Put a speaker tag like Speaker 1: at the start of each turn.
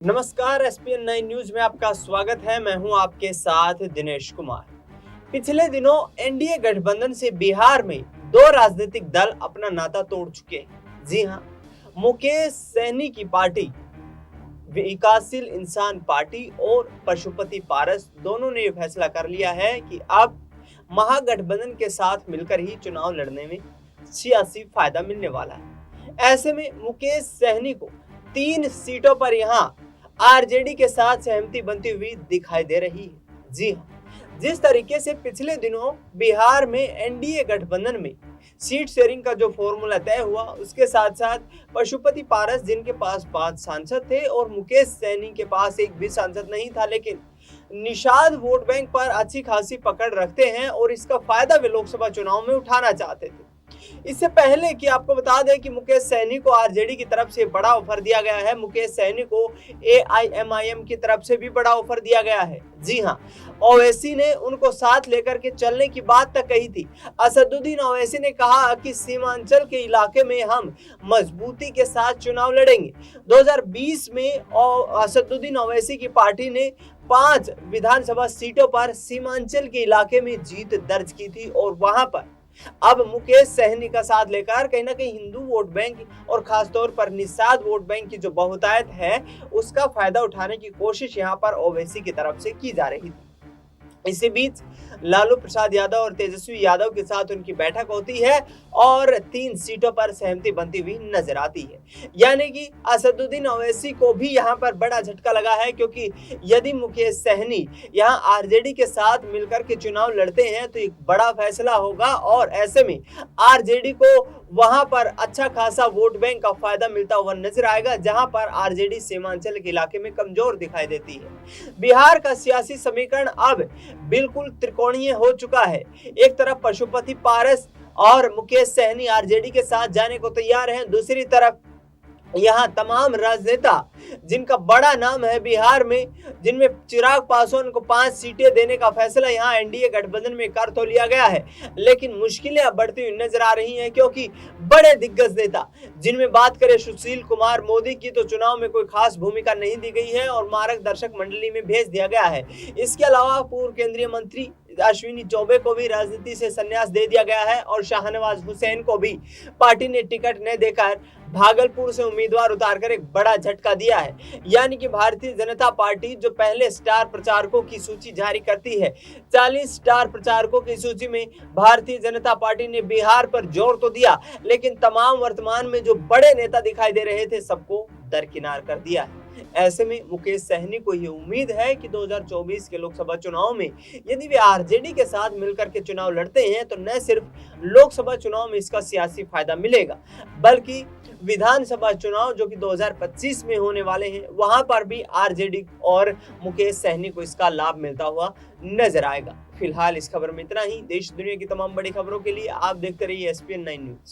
Speaker 1: नमस्कार, ESPN 9 news में आपका स्वागत है। मैं हूं आपके साथ दिनेश कुमार। पिछले दिनों एनडीए गठबंधन से बिहार में दो राजनीतिक दल अपना नाता तोड़ चुके हैं। जी हां, मुकेश सहनी की पार्टी विकासशील इंसान पार्टी और पशुपति पारस दोनों ने यह फैसला कर लिया है कि अब महागठबंधन के साथ मिलकर ही चुनाव लड़ने में सियासी फायदा मिलने वाला है। ऐसे में मुकेश सहनी को 3 सीटों पर यहां आरजेडी के साथ सहमति बनती हुई दिखाई दे रही है। जी हाँ, जिस तरीके से पिछले दिनों बिहार में एनडीए गठबंधन में सीट शेयरिंग का जो फॉर्मूला तय हुआ, उसके साथ साथ पशुपति पारस जिनके पास 5 सांसद थे और मुकेश सहनी के पास एक भी सांसद नहीं था, लेकिन निषाद वोट बैंक पर अच्छी खासी पकड़ रखते हैं और इसका फायदा वे लोकसभा चुनाव में उठाना चाहते थे। इससे पहले कि आपको बता दें कि मुकेश सहनी को आरजेडी की तरफ से बड़ा ऑफर दिया गया है। मुकेश सहनी को एआईएमआईएम की तरफ से भी बड़ा ऑफर दिया गया है। जी हां, ओवैसी ने उनको साथ लेकर के चलने की बात तक कही थी। असदुद्दीन ओवैसी ने कहा कि सीमांचल के इलाके में हम मजबूती के साथ चुनाव लड़ेंगे। 2020 में असदुद्दीन ओवैसी की पार्टी ने 5 विधानसभा सीटों पर सीमांचल के इलाके में जीत दर्ज की थी और वहां पर अब मुकेश सहनी का साथ लेकर कहीं ना कहीं हिंदू वोट बैंक और खासतौर पर निषाद वोट बैंक की जो बहुतायत है, उसका फायदा उठाने की कोशिश यहां पर ओवैसी की तरफ से की जा रही थी। इसी बीच लालू प्रसाद यादव और तेजस्वी यादव के साथ उनकी बैठक होती है और 3 सीटों पर सहमति बनती हुई नजर आती है। यानी कि असदुद्दीन ओवैसी को भी यहां पर बड़ा झटका लगा है, क्योंकि यदि मुकेश सहनी यहां आरजेडी के साथ मिलकर के चुनाव लड़ते हैं तो एक बड़ा फैसला होगा और ऐसे में आरजेडी को वहां पर अच्छा खासा वोट बैंक का फायदा मिलता हुआ नजर आएगा, जहां पर आरजेडी सीमांचल के इलाके में कमजोर दिखाई देती है। बिहार का सियासी समीकरण अब बिल्कुल त्रिकोणीय हो चुका है। एक तरफ पशुपति पारस और मुकेश सहनी आरजेडी के साथ जाने को तैयार हैं, दूसरी तरफ यहाँ तमाम राजनेता जिनका बड़ा नाम है बिहार में, जिनमें चिराग पासवान को 5 सीटें देने का फैसला यहाँ एनडीए गठबंधन में कर तो लिया गया है, लेकिन मुश्किलें अब बढ़ती हुई नजर आ रही हैं, क्योंकि बड़े दिग्गज नेता जिनमें बात करें सुशील कुमार मोदी की, तो चुनाव में कोई खास भूमिका नहीं दी गई है और मार्गदर्शक मंडली में भेज दिया गया है। इसके अलावा पूर्व केंद्रीय मंत्री अश्विनी चौबे को भी राजनीति से संन्यास दे दिया गया है और शाहनवाज हुसैन को भी पार्टी ने टिकट न देकर भागलपुर से उम्मीदवार उतारकर एक बड़ा झटका दिया है। यानी कि भारतीय जनता पार्टी जो पहले स्टार प्रचारकों की सूची जारी करती है, 40 स्टार प्रचारकों की सूची में भारतीय जनता पार्टी ने बिहार पर जोर तो दिया, लेकिन तमाम वर्तमान में जो बड़े नेता दिखाई दे रहे थे सबको दरकिनार कर दिया है। ऐसे में मुकेश सहनी को ये उम्मीद है कि 2024 के लोकसभा चुनाव में यदि वे आरजेडी के साथ मिलकर के चुनाव लड़ते हैं तो न सिर्फ लोकसभा चुनाव में इसका सियासी फायदा मिलेगा, बल्कि विधानसभा चुनाव जो कि 2025 में होने वाले हैं, वहां पर भी आरजेडी और मुकेश सहनी को इसका लाभ मिलता हुआ नजर आएगा। फिलहाल इस खबर में इतना ही। देश दुनिया की तमाम बड़ी खबरों के लिए आप देखते रहिए एसपीएन 9 न्यूज।